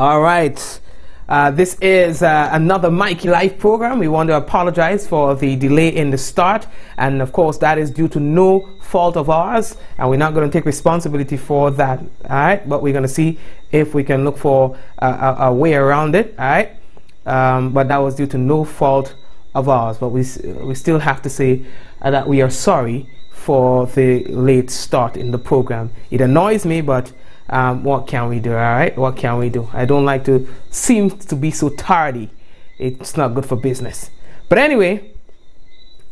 All right. This is another Mikey Live program. We want to apologize for the delay in the start. And of course, that is due to no fault of ours. And we're not going to take responsibility for that. All right. But we're going to see if we can look for a way around it. All right. But that was due to no fault of ours. But we still have to say that we are sorry for the late start in the program. It annoys me, but what can we do? All right, what can we do? I don't like to seem to be so tardy. It's not good for business. But anyway,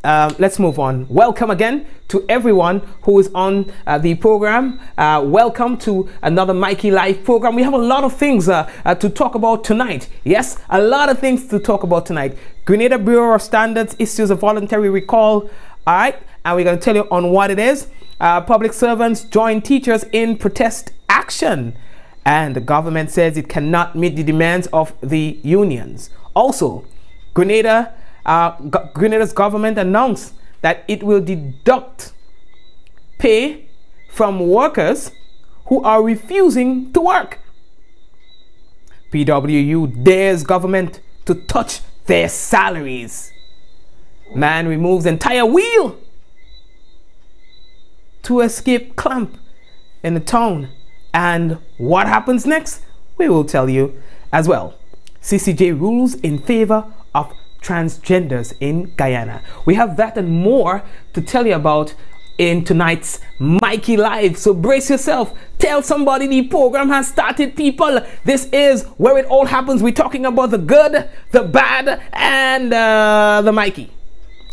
let's move on. Welcome again to everyone who is on the program. Welcome to another Mikey Live program. We have a lot of things to talk about tonight. Yes, a lot of things to talk about tonight. Grenada Bureau of Standards issues a voluntary recall. All right, and we're going to tell you on what it is. Public servants join teachers in protest action, and the government says it cannot meet the demands of the unions. Also, Grenada's government announced that it will deduct pay from workers who are refusing to work. PWU dares government to touch their salaries. Man removes entire wheel to escape clamp in the town. And what happens next? We will tell you as well. CCJ rules in favor of transgenders in Guyana. We have that and more to tell you about in tonight's Mikey Live. So brace yourself. Tell somebody the program has started, people. This is where it all happens. We're talking about the good, the bad, and the Mikey.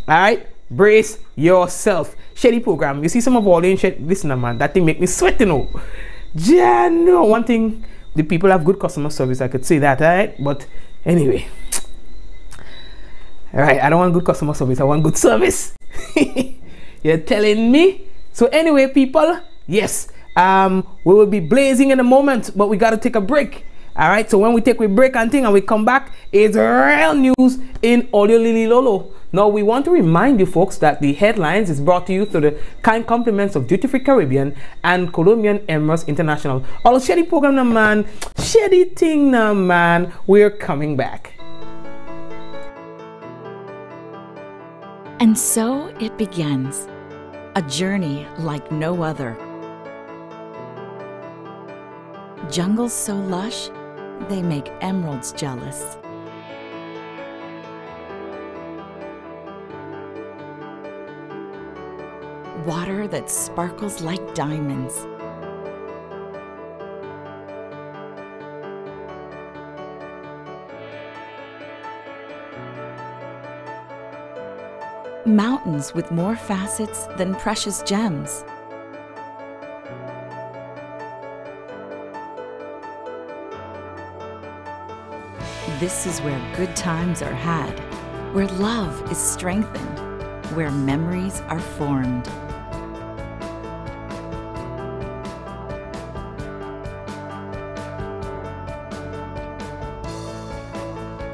All right? Brace yourself. Shady program. You see some of all the shit. Listen, man, that thing make me sweat, you know. Yeah, no. One thing, the people have good customer service. I could say that, all right? But anyway. All right, I don't want good customer service. I want good service. You're telling me? So anyway, people, yes, we will be blazing in a moment, but we got to take a break. All right, so when we take a break and thing and we come back, it's real news in Audio Lili Lolo. Now, we want to remind you folks that the headlines is brought to you through the kind compliments of Duty Free Caribbean and Colombian Emirates International. All shady program, now, man. Shady thing, now, man. We're coming back. And so it begins. A journey like no other. Jungles so lush, they make emeralds jealous. Water that sparkles like diamonds. Mountains with more facets than precious gems. This is where good times are had, where love is strengthened, where memories are formed.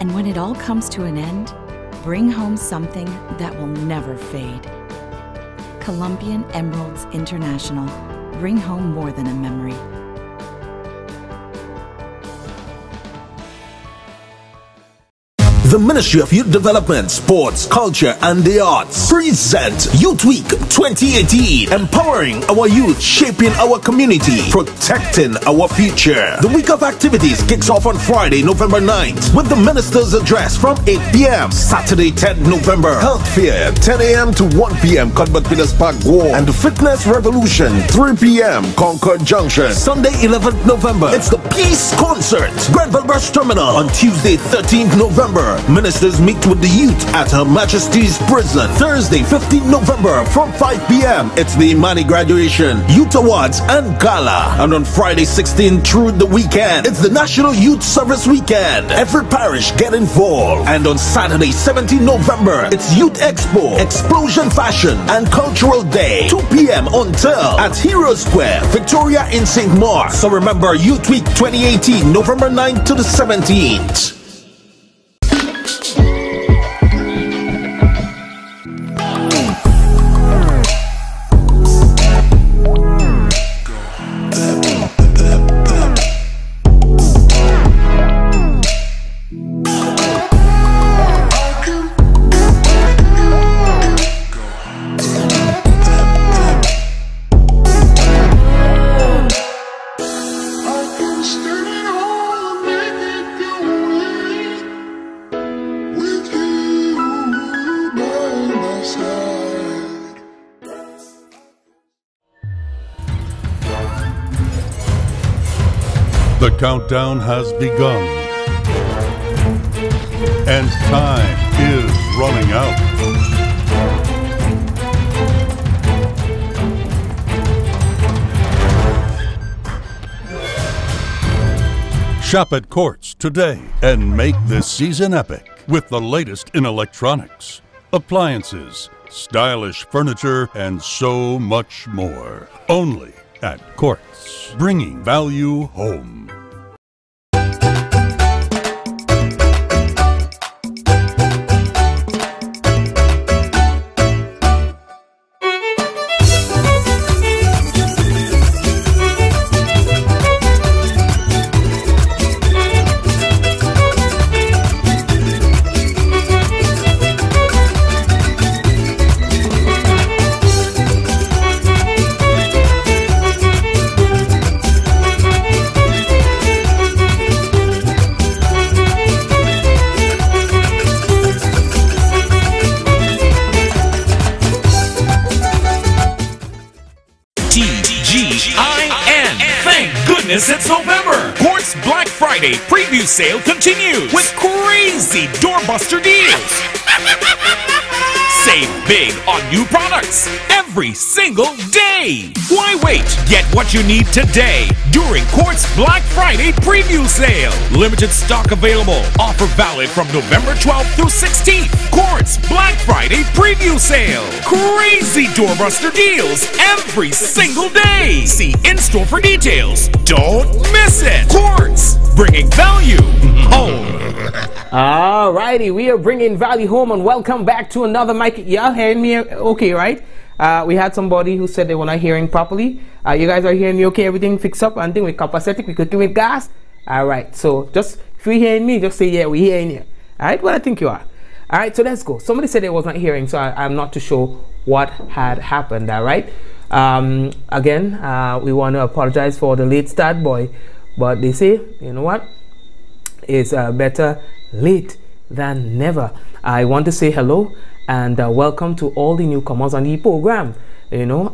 And when it all comes to an end, bring home something that will never fade. Colombian Emeralds International. Bring home more than a memory. The Ministry of Youth Development, Sports, Culture and the Arts present Youth Week 2018, empowering our youth, shaping our community, protecting our future. The week of activities kicks off on Friday, November 9th with the Minister's Address from 8 p.m. Saturday, 10th November, Health Fair, 10 a.m. to 1 p.m. Cuthbert Peters Park, War, and the Fitness Revolution, 3 p.m. Concord Junction. Sunday, 11th November, it's the Peace Concert, Grenville Brush Terminal. On Tuesday, 13th November, ministers meet with the youth at Her Majesty's Prison. Thursday, 15th November from 5 p.m. It's the Imani Graduation, Youth Awards and Gala. And on Friday, 16th through the weekend, it's the National Youth Service Weekend. Every parish get involved. And on Saturday, 17th November, it's Youth Expo, Explosion Fashion and Cultural Day. 2 p.m. until at Hero Square, Victoria in St. Mark. So remember, Youth Week 2018, November 9th to the 17th. countdown has begun, and time is running out. Shop at Quartz today and make this season epic with the latest in electronics, appliances, stylish furniture, and so much more. Only at Quartz, bringing value home. It's November. Quartz Black Friday preview sale continues with crazy doorbuster deals. Save big on new products every single day. Why wait? Get what you need today during Quartz Black Friday preview sale. Limited stock available. Offer valid from November 12th through 16th. Quartz Black Friday preview sale. Crazy doorbuster deals every single day. See in-store for details. Don't miss it. Quartz, bringing value home. Alrighty, we are bringing value home, and welcome back to another Mikey. Y'all hearing me okay, right? We had somebody who said they were not hearing properly. You guys are hearing me okay? Everything fixed up? And then with capacitic, we cooking with gas? Alright, so just if you're hearing me, just say yeah, we're hearing you. Alright, well I think you are. Alright, so let's go. Somebody said they was not hearing, so I'm not too sure what had happened. Alright. Again, we want to apologize for the late start, boy. But they say, you know what? It's better late than never. I want to say hello and welcome to all the newcomers on the program. You know,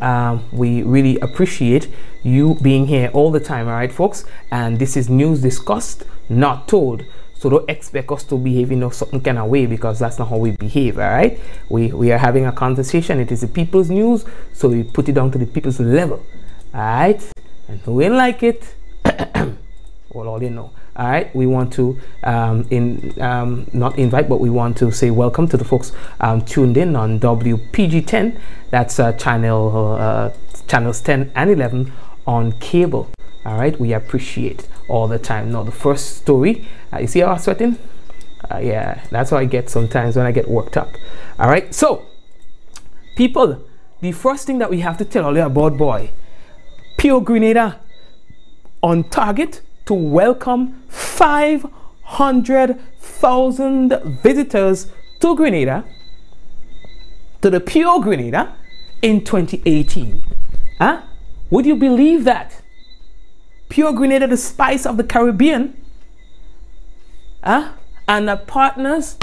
we really appreciate you being here all the time. All right, folks. And this is news discussed, not told. So don't expect us to behave in a certain kind of way, because that's not how we behave. All right, we are having a conversation. It is the people's news, so we put it down to the people's level. All right, and who ain't like it, well, all you know. All right, we want to not invite, but we want to say welcome to the folks tuned in on WPG10. That's channels 10 and 11 on cable. All right, we appreciate all the time. Now, the first story, you see how I'm sweating? Yeah, that's how I get sometimes when I get worked up. All right, so people, the first thing that we have to tell you about, boy, Pure Grenada on target to welcome 500,000 visitors to Grenada, to the Pure Grenada in 2018. Huh? Would you believe that? Pure Grenada, the spice of the Caribbean, and the partners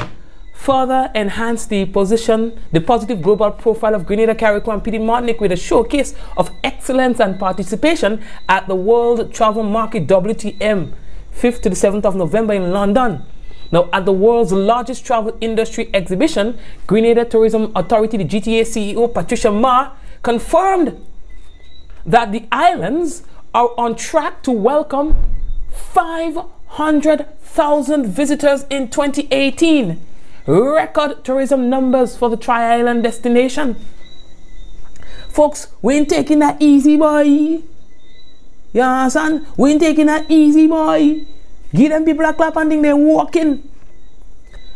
further enhance the positive global profile of Grenada, Carriacou, and Petite Martinique with a showcase of excellence and participation at the World Travel Market WTM 5th to the 7th of November in London. Now, at the world's largest travel industry exhibition, Grenada Tourism Authority, the GTA CEO Patricia Ma, confirmed that the islands are on track to welcome 500,000 visitors in 2018. Record tourism numbers for the Tri-Island destination. Folks, we ain't taking that easy, boy. You understand? We ain't taking that easy, boy. Give them people a clap and think they're walking.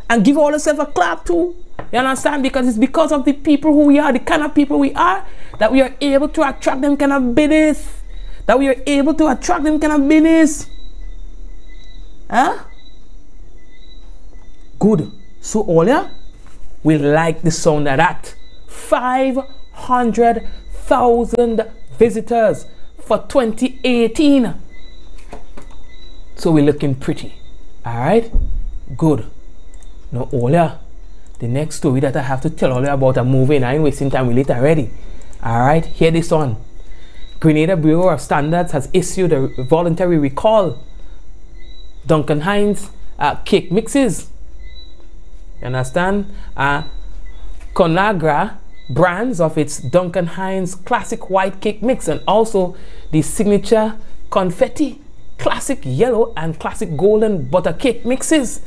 And give all yourself a clap too. You understand? Because it's because of the people who we are, the kind of people we are, that we are able to attract them kind of business. That we are able to attract them kind of business. Huh? Good. So all ya, we like the sound of that. 500,000 visitors for 2018. So we're looking pretty. Alright? Good. Now all ya, the next story that I have to tell all you about a movie, and I ain't wasting time with it already. Alright, hear this one. Grenada Bureau of Standards has issued a voluntary recall Duncan Hines cake mixes. You understand? Conagra brands of its Duncan Hines classic white cake mix, and also the signature confetti, classic yellow and classic golden butter cake mixes.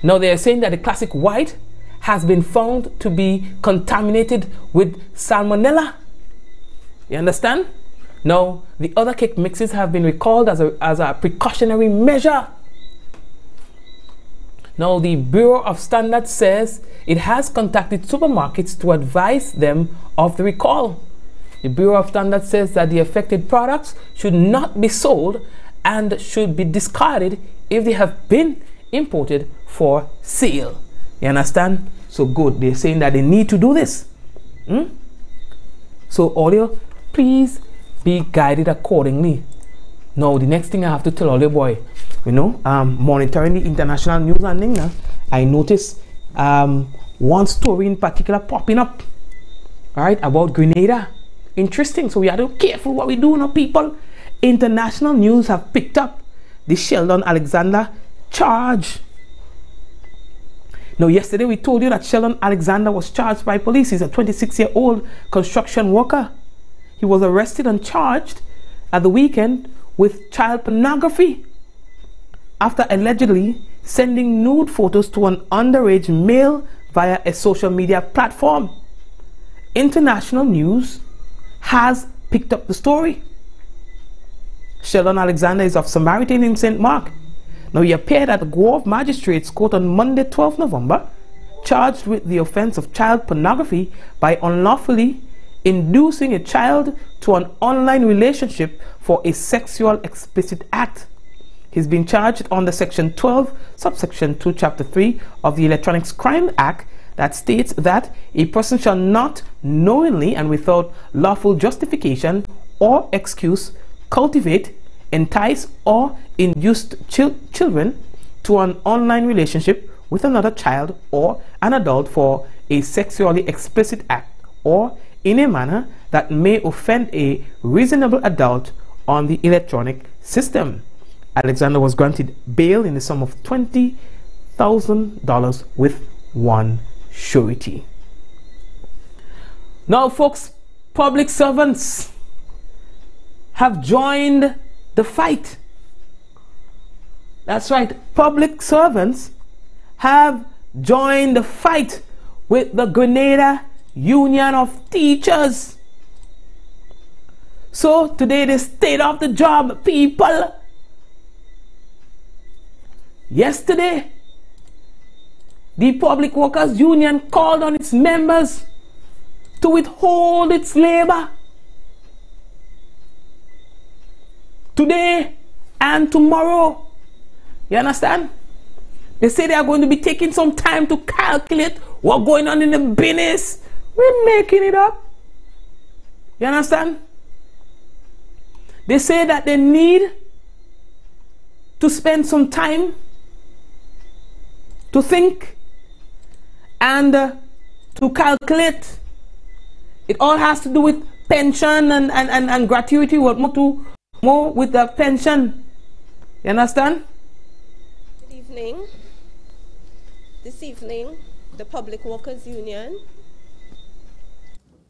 Now they are saying that the classic white has been found to be contaminated with salmonella. You understand? Now the other cake mixes have been recalled as a precautionary measure. Now, the Bureau of Standards says it has contacted supermarkets to advise them of the recall. The Bureau of Standards says that the affected products should not be sold and should be discarded if they have been imported for sale. You understand? So good. They're saying that they need to do this. So audio, please be guided accordingly. Now, the next thing I have to tell all your boy, you know, monitoring the international news and thing, I noticed one story in particular popping up, all right, about Grenada. Interesting. So we have to be careful what we do now, people. International news have picked up the Sheldon Alexander charge. Now, yesterday we told you that Sheldon Alexander was charged by police. He's a 26-year-old construction worker. He was arrested and charged at the weekend with child pornography after allegedly sending nude photos to an underage male via a social media platform. International news has picked up the story. Sheldon Alexander is of Samaritan in St. Mark. Now, he appeared at the Grove Magistrates Court on Monday, 12 November, charged with the offense of child pornography by unlawfully inducing a child to an online relationship for a sexual explicit act. He's been charged under Section 12, Subsection 2, Chapter 3 of the Electronics Crime Act that states that a person shall not knowingly and without lawful justification or excuse cultivate, entice, or induce children to an online relationship with another child or an adult for a sexually explicit act or in a manner that may offend a reasonable adult on the electronic system. Alexander was granted bail in the sum of $20,000 with one surety. Now, folks, public servants have joined the fight. That's right, public servants have joined the fight with the Grenada Union of Teachers. So today they stayed off the job, people. Yesterday, the Public Workers Union called on its members to withhold its labor. Today and tomorrow. You understand? They say they are going to be taking some time to calculate what's going on in the business. We're making it up. You understand? They say that they need to spend some time to think and to calculate. It all has to do with pension and gratuity, what more with the pension. You understand? Good evening. This evening, the Public Workers Union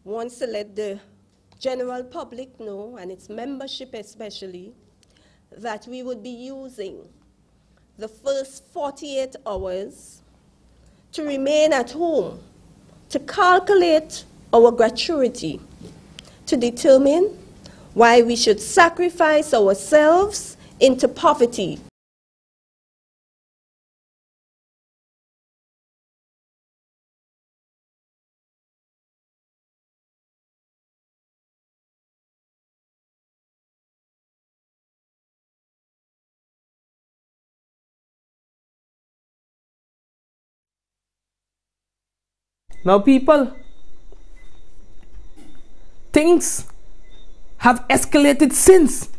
wants to let the general public know, and its membership especially, that we would be using the first 48 hours to remain at home, to calculate our gratuity, to determine why we should sacrifice ourselves into poverty. Now, people, things have escalated since.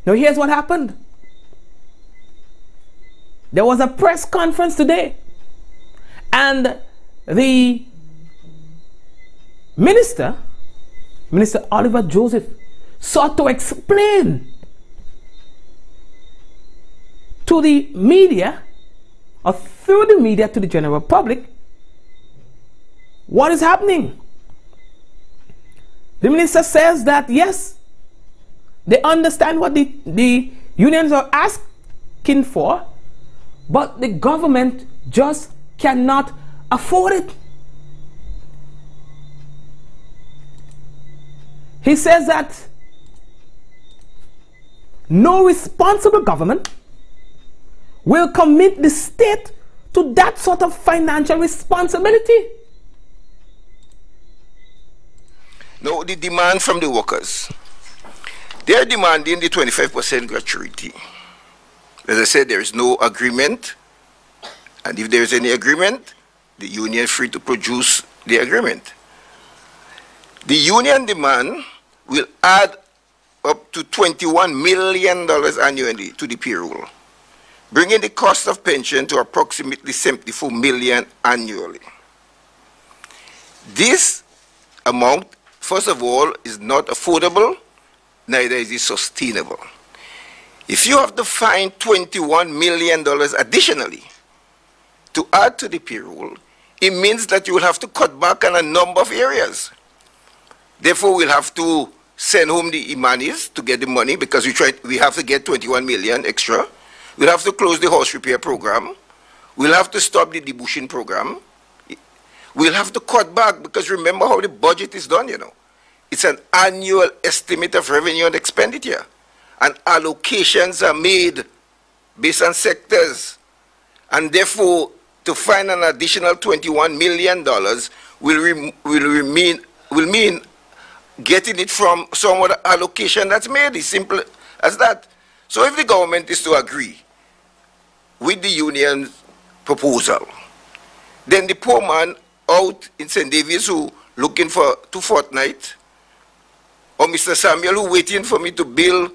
Now, here's what happened. There was a press conference today, and the Minister Oliver Joseph, sought to explain to the media, or through the media to the general public, what is happening. The minister says that yes, they understand what the unions are asking for, but the government just cannot afford it. He says that no responsible government will commit the state to that sort of financial responsibility. No, the demand from the workers. They are demanding the 25% gratuity. As I said, there is no agreement. And if there is any agreement, the union is free to produce the agreement. The union demand will add up to $21 million annually to the payroll, bringing the cost of pension to approximately $74 million annually. This amount, first of all, is not affordable, neither is it sustainable. If you have to find $21 million additionally to add to the payroll, it means that you will have to cut back on a number of areas. Therefore, we'll have to send home the Imanis to get the money because we have to get 21 million extra. We'll have to close the house repair program. We'll have to stop the debushing program. We'll have to cut back because remember how the budget is done, you know. It's an annual estimate of revenue and expenditure. And allocations are made based on sectors. And therefore, to find an additional $21 million will mean getting it from some other allocation that's made. It's simple as that. So if the government is to agree with the union's proposal, then the poor man out in St. David's who looking for 2 fortnights, or Mr. Samuel who waiting for me to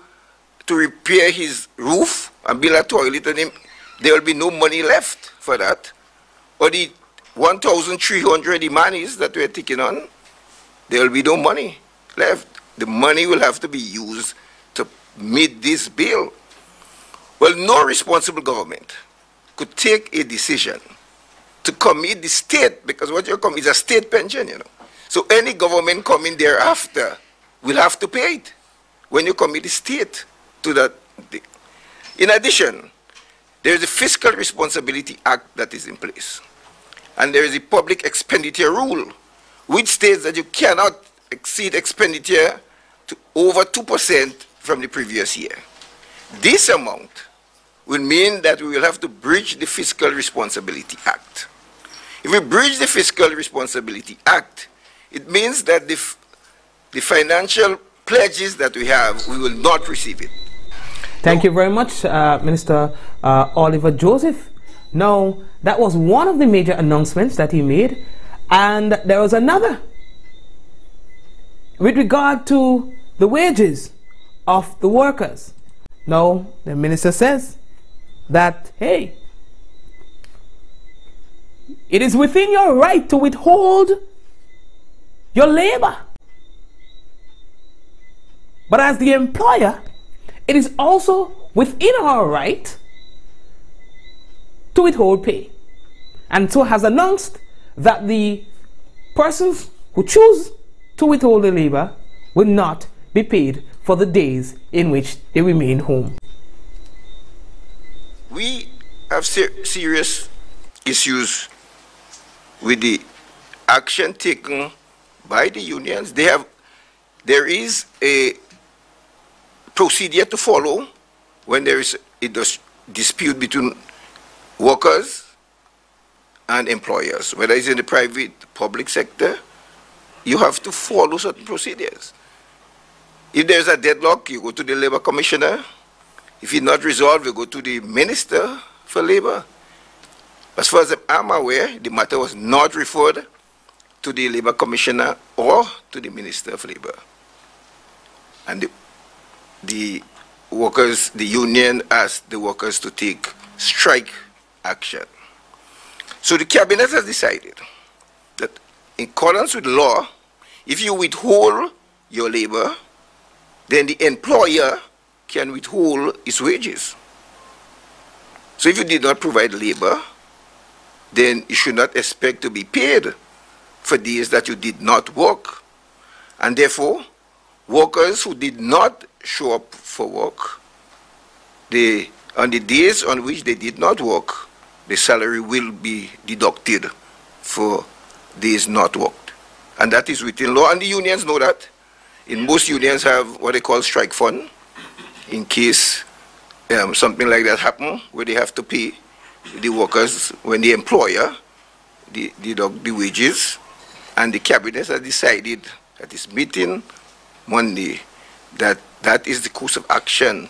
repair his roof and build a toilet, and there will be no money left for that. Or the 1,300 Imanis that we're taking on, there will be no money left. The money will have to be used to meet this bill. Well, no responsible government could take a decision to commit the state, because what you're committing is a state pension, you know. So any government coming thereafter will have to pay it when you commit the state to that. In addition, there is a Fiscal Responsibility Act that is in place. And there is a public expenditure rule, which states that you cannot exceed expenditure to over 2% from the previous year. This amount will mean that we will have to breach the Fiscal Responsibility Act. If we breach the Fiscal Responsibility Act, it means that the financial pledges that we have, we will not receive it. Thank you very much, Minister Oliver Joseph. Now, that was one of the major announcements that he made, and there was another with regard to the wages of the workers. Now, the minister says that, hey, it is within your right to withhold your labor. But as the employer, it is also within our right to withhold pay. And so has announced that the persons who choose to withhold the labor will not be paid for the days in which they remain home. We have serious issues with the action taken by the unions. There is a procedure to follow when there is a dispute between workers and employers, whether it's in the private, public sector. You have to follow certain procedures. If there's a deadlock, you go to the Labor Commissioner. If it's not resolved, you go to the Minister for Labor. As far as I'm aware, the matter was not referred to the Labor Commissioner or to the Minister of Labor. And the workers, the union asked the workers to take strike action. So the cabinet has decided that in accordance with law, if you withhold your labor, then the employer can withhold his wages. So if you did not provide labor, then you should not expect to be paid for days that you did not work. And therefore, workers who did not show up for work, on the days on which they did not work, the salary will be deducted for days not worked. And that is within law, and the unions know that. In most unions have what they call strike fund, in case something like that happen, where they have to pay the workers when the employer deduct the wages. And the cabinet has decided at this meeting Monday that that is the course of action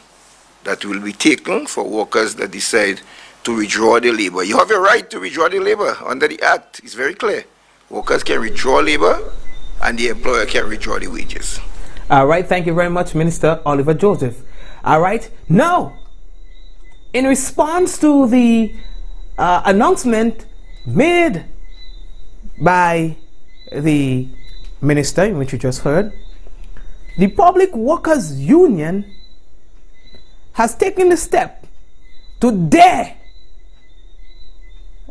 that will be taken for workers that decide to withdraw their labor. You have a right to withdraw the labor under the Act. It's very clear. Workers can withdraw labor and the employer can withdraw the wages. All right, thank you very much, Minister Oliver Joseph. All right, now, in response to the announcement made by the minister, in which you just heard, the Public Workers Union has taken the step to dare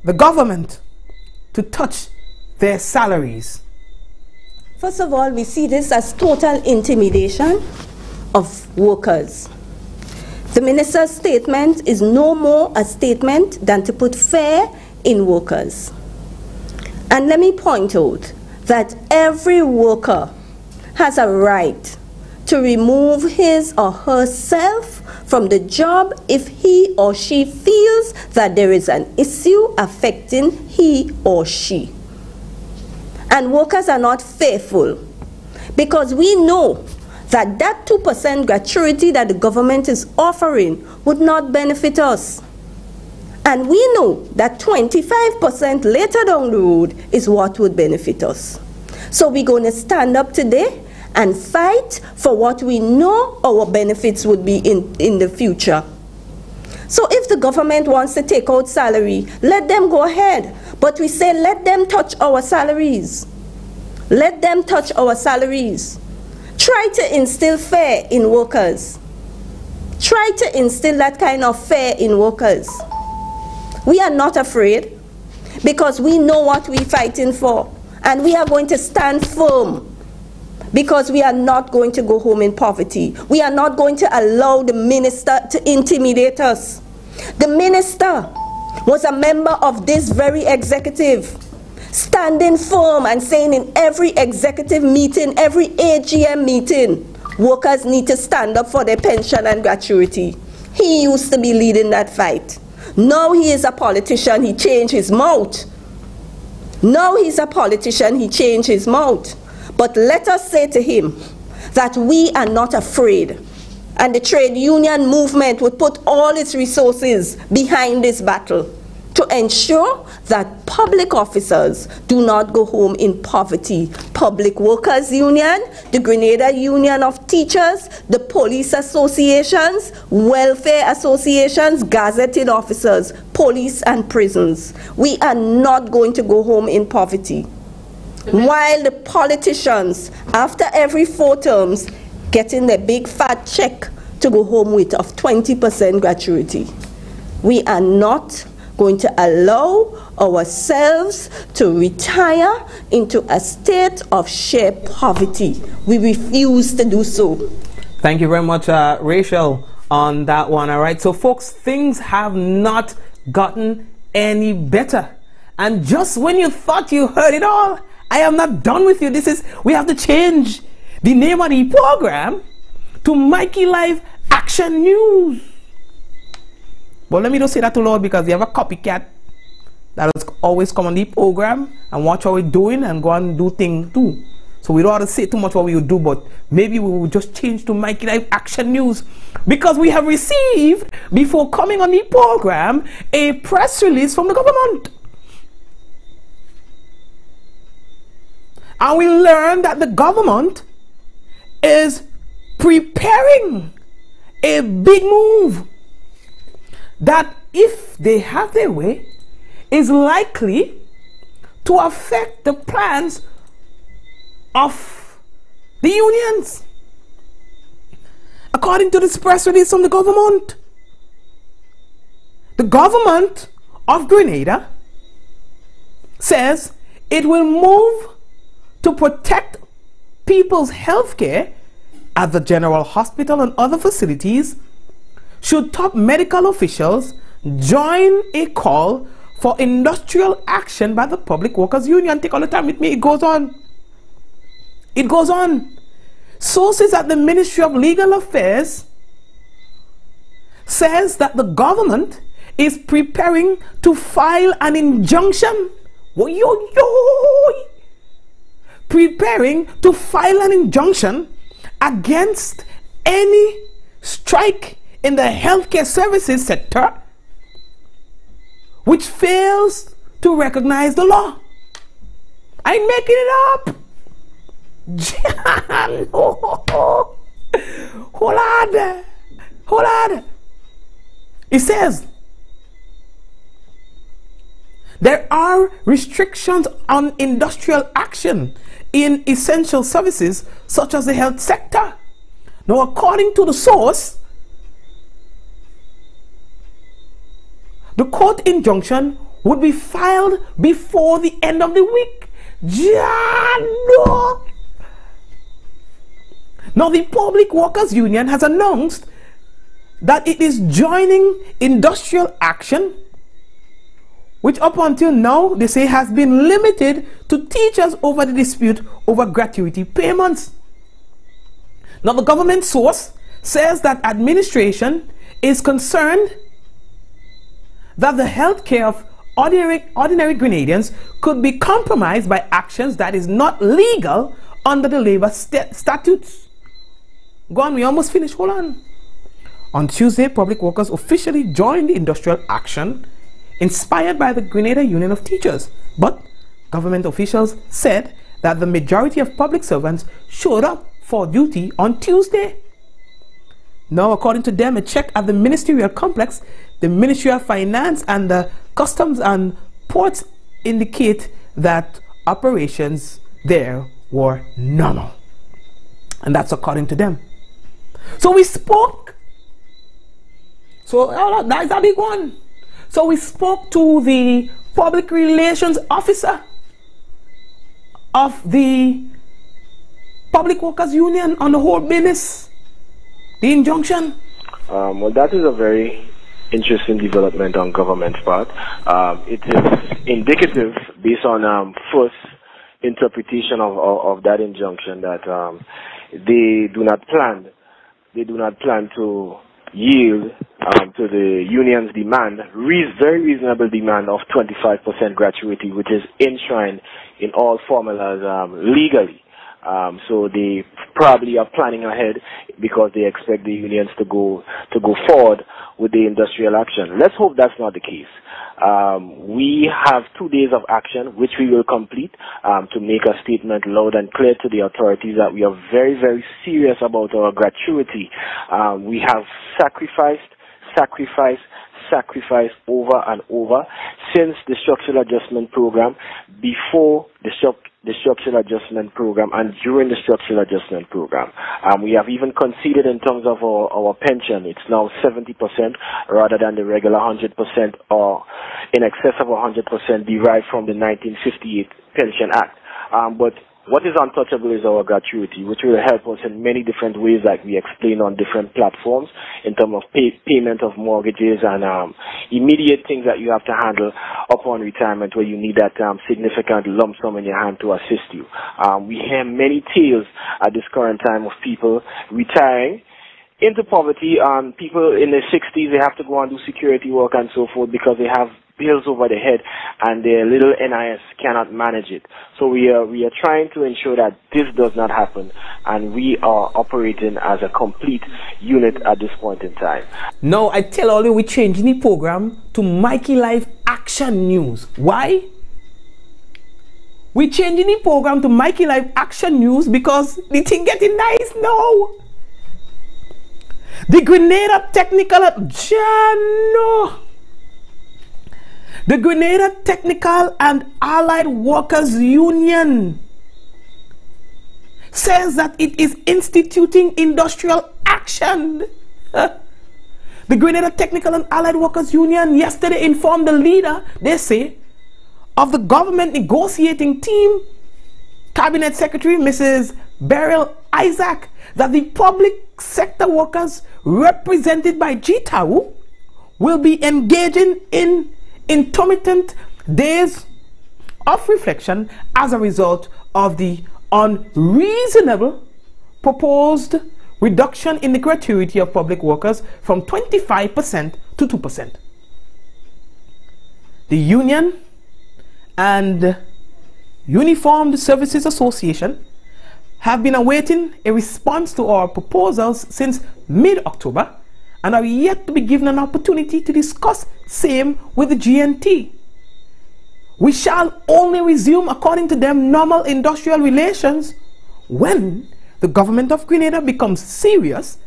the government to touch their salaries. First of all, we see this as total intimidation of workers. The minister's statement is no more a statement than to put fear in workers. And let me point out that every worker has a right to remove his or herself from the job if he or she feels that there is an issue affecting he or she. And workers are not fearful, because we know that that 2% gratuity that the government is offering would not benefit us. And we know that 25% later down the road is what would benefit us. So we're going to stand up today and fight for what we know our benefits would be in the future. So if the government wants to take out salary, let them go ahead. But we say let them touch our salaries. Let them touch our salaries. Try to instill fear in workers. Try to instill that kind of fear in workers. We are not afraid, because we know what we're fighting for. And we are going to stand firm, because we are not going to go home in poverty. We are not going to allow the minister to intimidate us. The minister was a member of this very executive, standing firm and saying in every executive meeting, every AGM meeting, workers need to stand up for their pension and gratuity. He used to be leading that fight. Now he is a politician, he changed his mouth. Now he's a politician, he changed his mouth. But let us say to him that we are not afraid. And the trade union movement would put all its resources behind this battle to ensure that public officers do not go home in poverty. Public Workers Union, the Grenada Union of Teachers, the police associations, welfare associations, gazetted officers, police and prisons. We are not going to go home in poverty. While the politicians, after every 4 terms, getting a big fat check to go home with of 20% gratuity. We are not going to allow ourselves to retire into a state of sheer poverty. We refuse to do so. Thank you very much, Rachel, on that one. All right, so folks, things have not gotten any better. And just when you thought you heard it all, I am not done with you. We have to change the name of the program to Mikey Live Action News. But let me not say that too loud, because they have a copycat that has always come on the program and watch how we're doing and go and do things too. So we don't have to say too much what we would do, but maybe we will just change to Mikey Live Action News, because we have received, before coming on the program, a press release from the government. And we learned that the government is preparing a big move that, if they have their way, is likely to affect the plans of the unions. According to this press release from the government, the government of Grenada says it will move to protect people's health care at the General Hospital and other facilities should top medical officials join a call for industrial action by the Public Workers Union. Take all the time with me. It goes on. It goes on. Sources at the Ministry of Legal Affairs says that the government is preparing to file an injunction. Preparing to file an injunction against any strike in the healthcare services sector which fails to recognize the law. I ain't making it up. Hold on. It says there are restrictions on industrial action in essential services such as the health sector. Now, according to the source, the court injunction would be filed before the end of the week. Now, the Public Workers Union has announced that it is joining industrial action, which up until now, they say, has been limited to teachers over the dispute over gratuity payments. Now, the government source says that administration is concerned that the health care of ordinary Grenadians could be compromised by actions that is not legal under the labor statutes. Go on, we almost finished. Hold on. On Tuesday, public workers officially joined the industrial action inspired by the Grenada Union of Teachers. But government officials said that the majority of public servants showed up for duty on Tuesday. Now, according to them, a check at the ministerial complex, the Ministry of Finance and the Customs and Ports indicate that operations there were normal. And that's according to them. So we spoke. So that's a big one. So we spoke to the public relations officer of the Public Workers Union on the whole business, the injunction. Well, that is a very interesting development on government's part. It is indicative based on first interpretation of that injunction that they do not plan to yield to the union's demand, very reasonable demand of 25% gratuity, which is enshrined in all formulas legally. So they probably are planning ahead because they expect the unions to go forward with the industrial action. Let's hope that's not the case. We have 2 days of action, which we will complete to make a statement loud and clear to the authorities that we are very, very serious about our gratuity. We have sacrificed over and over since the structural adjustment program, before the structural adjustment program, and during the structural adjustment program. We have even conceded in terms of our pension. It's now 70% rather than the regular 100% or in excess of 100% derived from the 1958 Pension Act. But what is untouchable is our gratuity, which will help us in many different ways, like we explained on different platforms, in terms of payment of mortgages and immediate things that you have to handle upon retirement, where you need that significant lump sum in your hand to assist you. We hear many tales at this current time of people retiring into poverty. People in their 60s, they have to go and do security work and so forth because they have bills over their head and their little NIS cannot manage it. So we are trying to ensure that this does not happen, and we are operating as a complete unit at this point in time. No, I tell all you, we're changing the program to Mikey Live Action News. Why? We're changing the program to Mikey Live Action News because the thing getting nice now. The Grenada The Grenada Technical and Allied Workers Union says that it is instituting industrial action The Grenada Technical and Allied Workers Union yesterday informed the leader, they say, of the government negotiating team, Cabinet Secretary Mrs. Beryl Isaac, that the public sector workers represented by GTAU will be engaging in intermittent days of reflection as a result of the unreasonable proposed reduction in the gratuity of public workers from 25% to 2%. The union and Uniformed Services Association have been awaiting a response to our proposals since mid-October and are yet to be given an opportunity to discuss same with the GNT. We shall only resume, according to them, normal industrial relations when the government of Grenada becomes serious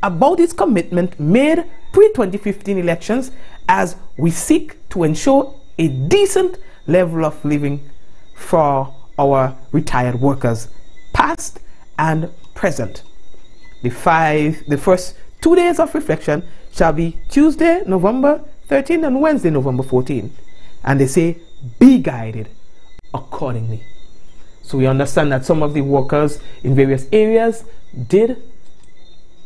about its commitment made pre-2015 elections, as we seek to ensure a decent level of living for our retired workers, past and present. The first 2 days of reflection shall be Tuesday, November 13 and Wednesday, November 14. And they say, be guided accordingly. So we understand that some of the workers in various areas did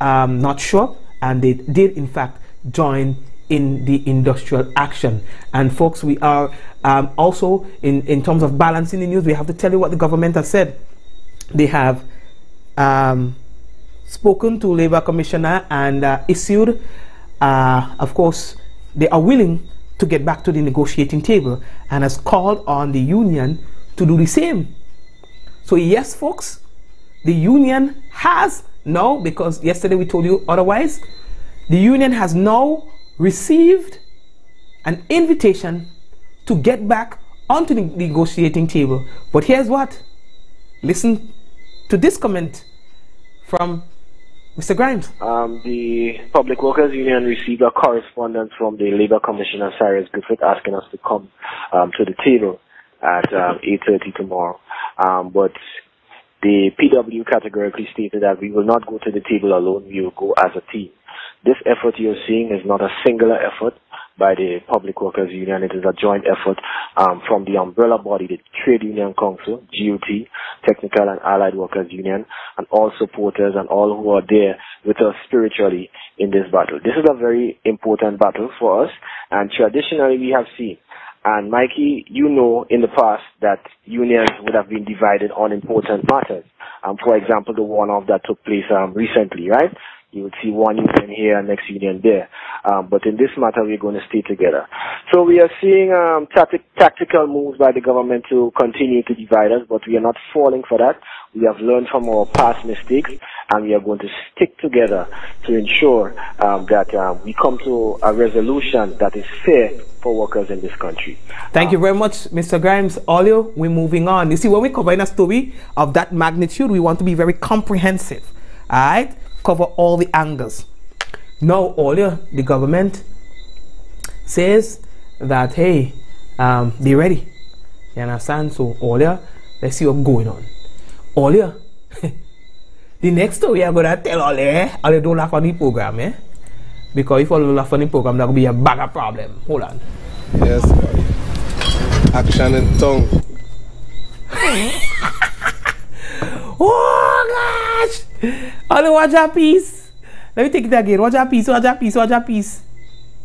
not show up, and they did in fact join in the industrial action. And folks, we are also in terms of balancing the news, we have to tell you what the government has said. They have spoken to Labour Commissioner and issued, of course, they are willing to get back to the negotiating table, and has called on the union to do the same. So yes, folks, the union has now, because yesterday we told you otherwise, the union has now received an invitation to get back onto the negotiating table. But here's what, listen to this comment from Mr. Grimes. The Public Workers Union received a correspondence from the Labour Commissioner, Cyrus Griffith, asking us to come to the table at 8:30 tomorrow. But the PW categorically stated that we will not go to the table alone, we will go as a team. This effort you're seeing is not a singular effort by the Public Workers Union. It is a joint effort from the umbrella body, the Trade Union Council, GOT, Technical and Allied Workers Union, and all supporters and all who are there with us spiritually in this battle. This is a very important battle for us, and traditionally we have seen, and Mikey, you know in the past that unions would have been divided on important matters. For example, the one-off that took place recently, right? You would see one union here, next union there. But in this matter, we're going to stay together. So we are seeing tactical moves by the government to continue to divide us, but we are not falling for that. We have learned from our past mistakes, and we are going to stick together to ensure that we come to a resolution that is fair for workers in this country. Thank you very much, Mr. Grimes. Olio, we're moving on. You see, when we cover in a story of that magnitude, we want to be very comprehensive. All right? Cover all the angles. Now, Olio, the government says that, hey, they're ready. You understand? So, Olio, let's see what's going on. Olio, the next story I'm going to tell Olio, Olio don't laugh on the program, eh? Because if Olio laugh on the program, that will be a bigger problem. Hold on. Yes, buddy. Action and tongue. Oh gosh! Olio, watch that piece. Let me take it again. Watch that piece, watch that piece, watch that piece.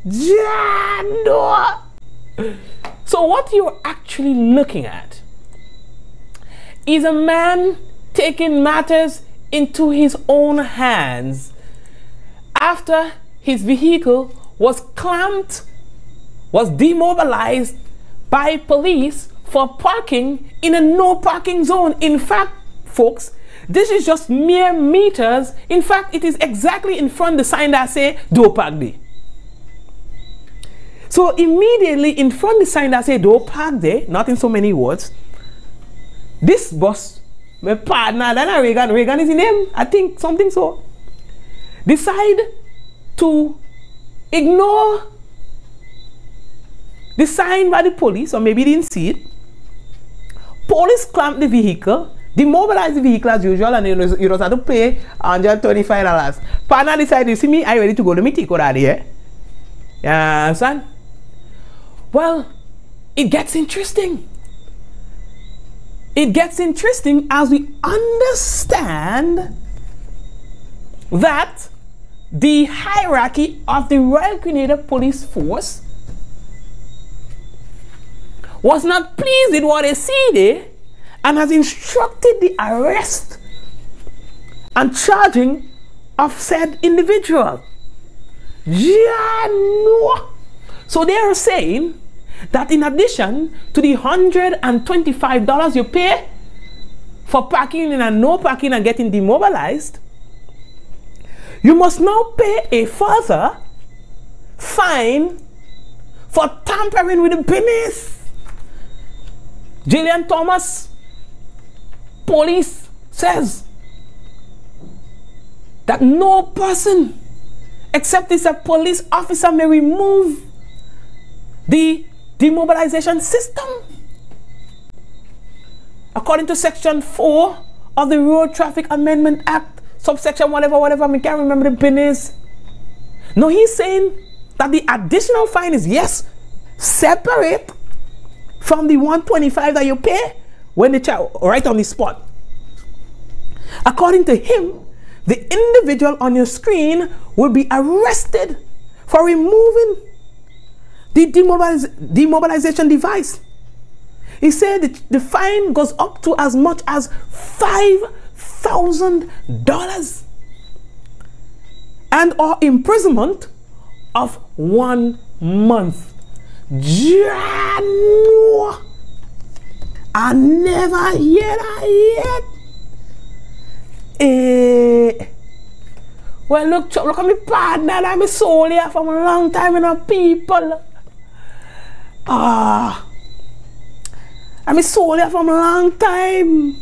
Jando! So what you're actually looking at is a man taking matters into his own hands after his vehicle was clamped, was demobilized by police for parking in a no parking zone. In fact, folks, this is just mere meters. In fact, it is exactly in front of the sign that say "Don't park there." So immediately in front of the sign that say "Don't park there," not in so many words, this bus, my partner, then Reagan is his name, I think, something so, decide to ignore the sign by the police, or maybe didn't see it. Police clamped the vehicle, demobilize the vehicle as usual, and you just have to pay $125. Partner decided, you see me, I ready to go, let me take out of here. You understand? Well, it gets interesting. It gets interesting as we understand that the hierarchy of the Royal Grenada Police Force was not pleased with what they see there and has instructed the arrest and charging of said individual. Yeah, no. So they are saying that in addition to the $125 you pay for parking in a no parking and getting demobilized, you must now pay a further fine for tampering with the business. Gillian Thomas, police, says that no person except is a police officer may remove the demobilization system. According to Section 4 of the Road Traffic Amendment Act, subsection whatever, I can't remember the business. No, he's saying that the additional fine is, yes, separate from the $125 that you pay when the child right on the spot. According to him, the individual on your screen will be arrested for removing the demobilization device. He said that the fine goes up to as much as $5,000 and or imprisonment of 1 month. No, I never hear that yet. Well, look at me partner, I'm soul here from a long time, you know, people. I'm soul here from a long time.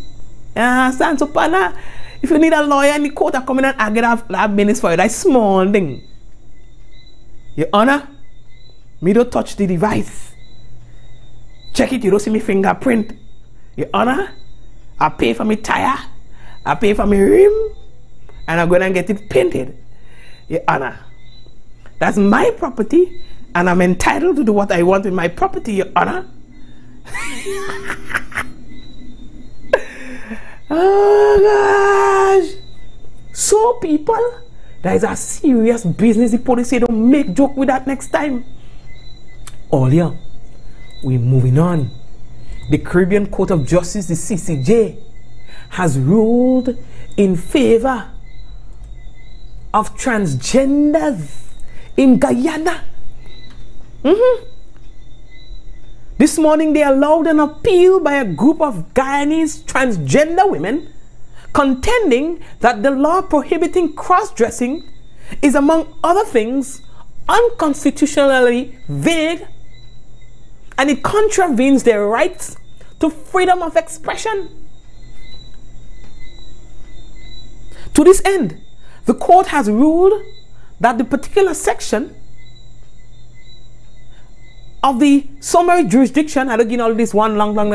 Understand? So, partner, if you need a lawyer in the court, I come in and I get that business for you. That's small thing. Your Honor, me don't touch the device. Check it, you don't see me fingerprint. Your Honor, I pay for my tire, I pay for my rim, and I'm going to get it painted. Your Honor, that's my property, and I'm entitled to do what I want with my property, Your Honor. Oh gosh. So people, there is a serious business. The police say don't make joke with that next time. Earlier, we're moving on. The Caribbean Court of Justice, the CCJ, has ruled in favor of transgenders in Guyana. This morning they allowed an appeal by a group of Guyanese transgender women contending that the law prohibiting cross-dressing is, among other things, unconstitutionally vague and it contravenes their rights to freedom of expression. To this end, the court has ruled that the particular section of the summary jurisdiction, I don't give all this one long thing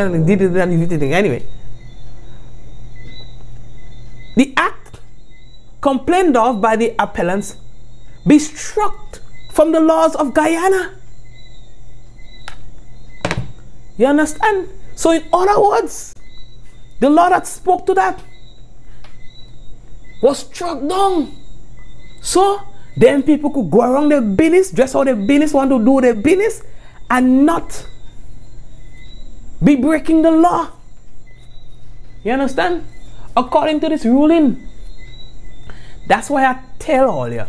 anyway. The act complained of by the appellants be struck from the laws of Guyana. You understand? So in other words, the law that spoke to that was struck down. So then people could go around their business, dress how their business want to do their business, and not be breaking the law. You understand? According to this ruling. That's why I tell all you.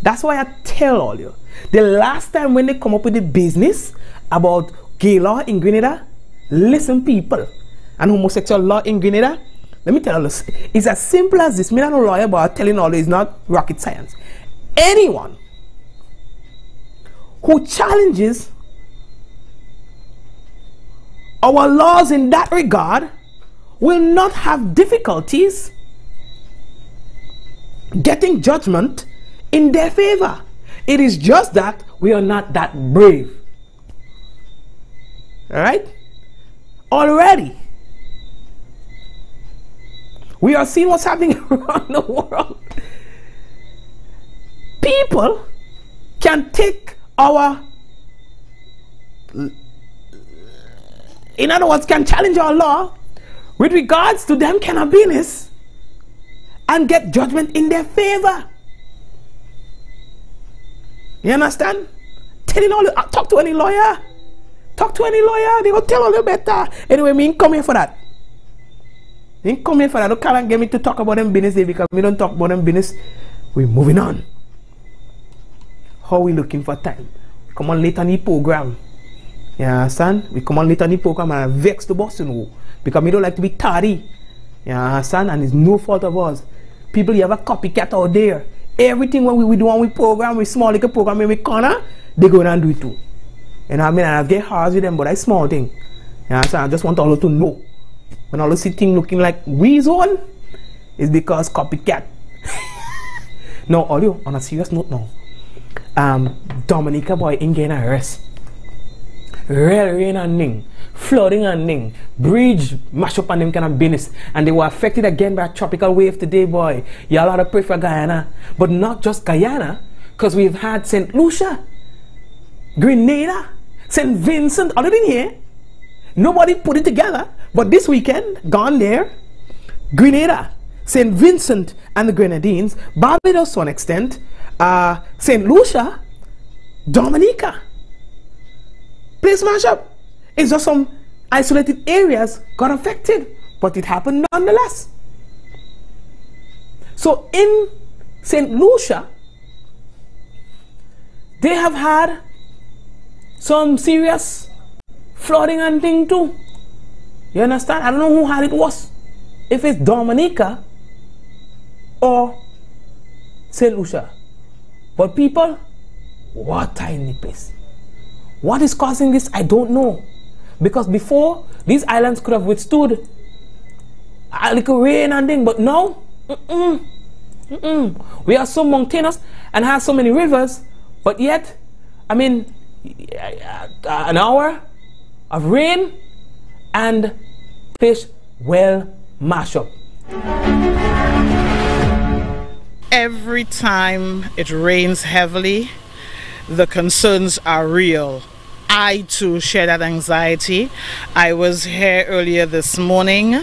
That's why I tell all you. The last time when they come up with the business about gay law in Grenada, listen people, and homosexual law in Grenada, let me tell you this. It's as simple as this. Me not a lawyer, but I'm telling all you, it's not rocket science. Anyone who challenges our laws in that regard will not have difficulties getting judgment in their favor. It is just that we are not that brave. All right? Already, we are seeing what's happening around the world. People can take our, in other words, can challenge our law with regards to them kind of business and get judgment in their favor. You understand? Talk to any lawyer. Talk to any lawyer. They will tell you better. Anyway, me come here for that. Me come here for that. Don't come and get me to talk about them business because we don't talk about them business. We're moving on. How we looking for time? We come on later in the program. You understand? We come on later in the program and I vex the boss, you know, because we don't like to be tardy. You understand? And it's no fault of us. People, you have a copycat out there. Everything when we do on we program, we small little program in we corner, they go and do it too. You know what I mean? And I get hard with them, but that's small thing. You understand? I just want all of to know. When all of see things looking like we zone, it's because copycat. No, audio, on a serious note now. Dominica boy in getting arrest. Real rain and ning, flooding and ning, bridge mash up and them kind of business, and they were affected again by a tropical wave today, boy. Y'all ought to pray for Guyana, but not just Guyana, because we've had St. Lucia, Grenada, St. Vincent, other than here. Nobody put it together, but this weekend, gone there, Grenada, St. Vincent and the Grenadines, Barbados to an extent, St. Lucia, Dominica. Place mash up. It's just some isolated areas got affected, but it happened nonetheless. So in St. Lucia, they have had some serious flooding and thing too. You understand? I don't know who had it worse. If it's Dominica or St. Lucia. But people, what a tiny place. What is causing this? I don't know. Because before, these islands could have withstood a little rain and thing, but now, we are so mountainous and have so many rivers, but yet, I mean, an hour of rain and fish well mash up. Every time it rains heavily, the concerns are real. I too share that anxiety. I was here earlier this morning.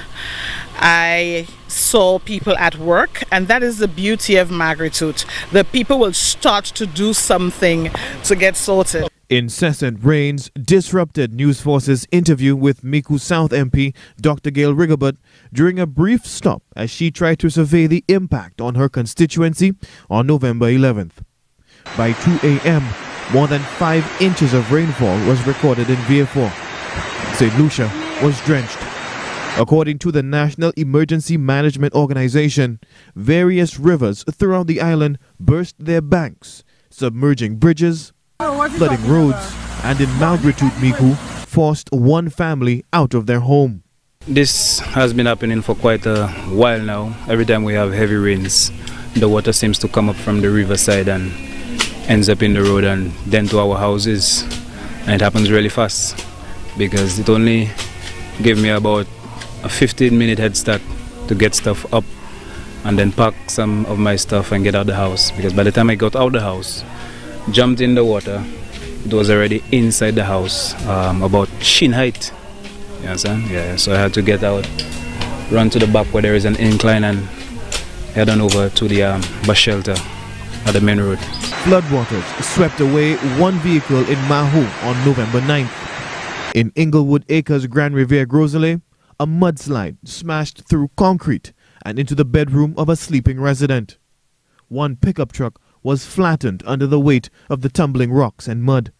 I saw people at work, and that is the beauty of magnitude. The people will start to do something to get sorted. Incessant rains disrupted News Force's interview with Miku South MP Dr. Gail Rigobert during a brief stop as she tried to survey the impact on her constituency on November 11th. By 2 a.m., more than 5 inches of rainfall was recorded in Vieux-Fort. St. Lucia was drenched. According to the National Emergency Management Organization, various rivers throughout the island burst their banks, submerging bridges, flooding roads, and in Malgritude, Miku forced one family out of their home. This has been happening for quite a while now. Every time we have heavy rains, the water seems to come up from the riverside and ends up in the road and then to our houses, and it happens really fast because it only gave me about a 15-minute head start to get stuff up and then pack some of my stuff and get out the house, because by the time I got out the house, jumped in the water, it was already inside the house, about shin height. You understand? Yeah, so I had to get out, run to the back where there is an incline and head on over to the bus shelter at the main road. Floodwaters swept away one vehicle in Mahu on November 9th. In Inglewood Acres Grand Riviere Groselet, a mudslide smashed through concrete and into the bedroom of a sleeping resident. One pickup truck was flattened under the weight of the tumbling rocks and mud.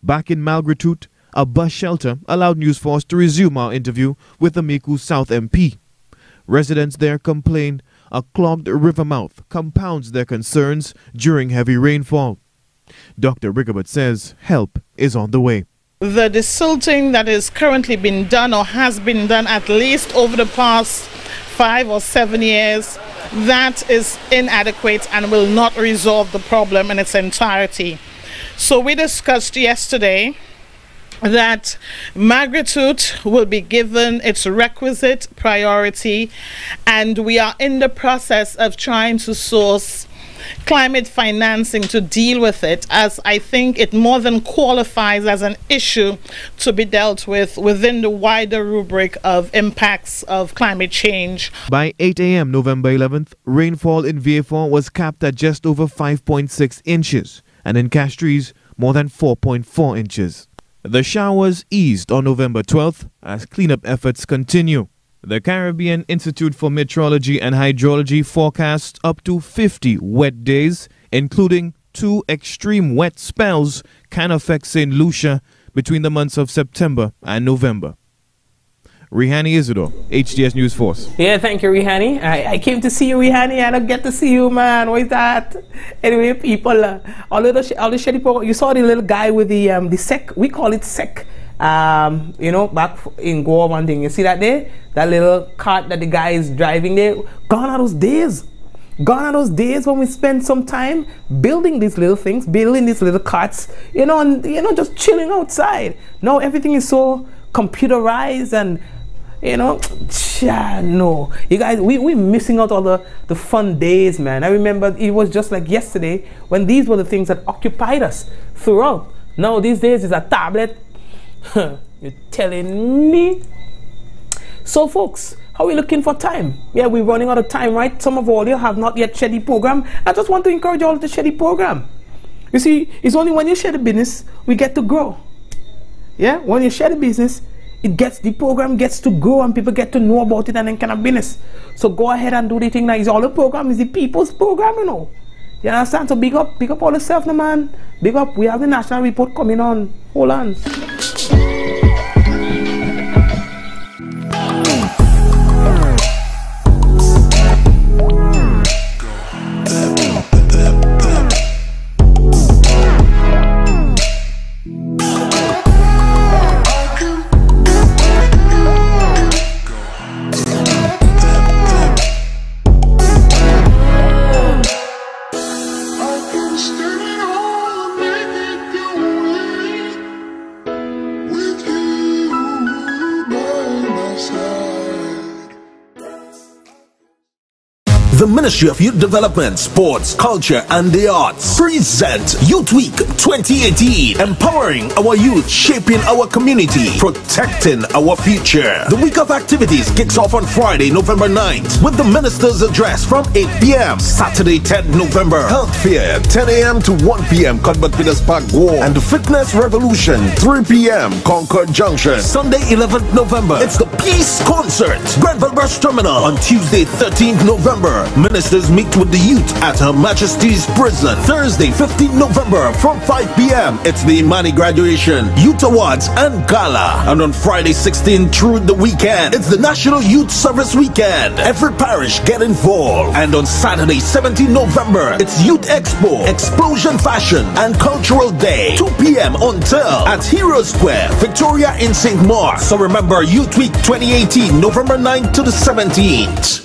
Back in Malgritude, a bus shelter allowed News Force to resume our interview with the Miku South MP. Residents there complained a clogged river mouth compounds their concerns during heavy rainfall. Dr. Rigobert says help is on the way. The desilting that is currently being done or has been done at least over the past 5 or 7 years, that is inadequate and will not resolve the problem in its entirety. So we discussed yesterday that magnitude will be given its requisite priority, and we are in the process of trying to source climate financing to deal with it, as I think it more than qualifies as an issue to be dealt with within the wider rubric of impacts of climate change. By 8 a.m. November 11th, rainfall in Vieux-Fort was capped at just over 5.6 inches, and in Castries, more than 4.4 inches. The showers eased on November 12th as cleanup efforts continue. The Caribbean Institute for Meteorology and Hydrology forecasts up to 50 wet days, including 2 extreme wet spells, can affect St. Lucia between the months of September and November. Rihani Isidore, HDS News Force. Yeah, thank you, Rihani. I came to see you, Rihani. I don't get to see you, man. What is that? Anyway, people, all the shady people, you saw the little guy with the sec. We call it sec. You know, back in Goa, one thing. You see that there? That little cart that the guy is driving there. Gone are those days. Gone are those days when we spend some time building these little things, building these little carts, you know, and just chilling outside. Now everything is so computerized and, you know, no. You guys, we're missing out all the fun days, man. I remember it was just like yesterday when these were the things that occupied us throughout. Now these days is a tablet. You're telling me? So folks, how are we looking for time? Yeah, we're running out of time, right? Some of all you have not yet shared the program. I just want to encourage you all to share the program. You see, it's only when you share the business we get to grow. Yeah, when you share the business, the program gets to grow and people get to know about it and then kind of business. So go ahead and do the thing. Now, it's all the program, is the people's program, you know. You understand? So big up all yourself, no man. Big up. We have the national report coming on. Hold on. The Ministry of Youth Development, Sports, Culture and the Arts present Youth Week 2018, empowering our youth, shaping our community, protecting our future. The week of activities kicks off on Friday, November 9th with the Minister's Address from 8 p.m. Saturday, 10th November, Health Fair, 10 a.m. to 1 p.m. Cuthbert Peters Park, War, and the Fitness Revolution, 3 p.m. Concord Junction. Sunday, 11th November, it's the Peace Concert, Grenville Bus Terminal. On Tuesday, 13th November, ministers meet with the youth at Her Majesty's Prison. Thursday, 15th November from 5 p.m. It's the Imani Graduation, Youth Awards and Gala. And on Friday, 16th through the weekend, it's the National Youth Service Weekend. Every parish get involved. And on Saturday, 17th November, it's Youth Expo, Explosion Fashion and Cultural Day, 2 p.m. until at Hero Square, Victoria in St. Mark. So remember, Youth Week 2018, November 9th to the 17th.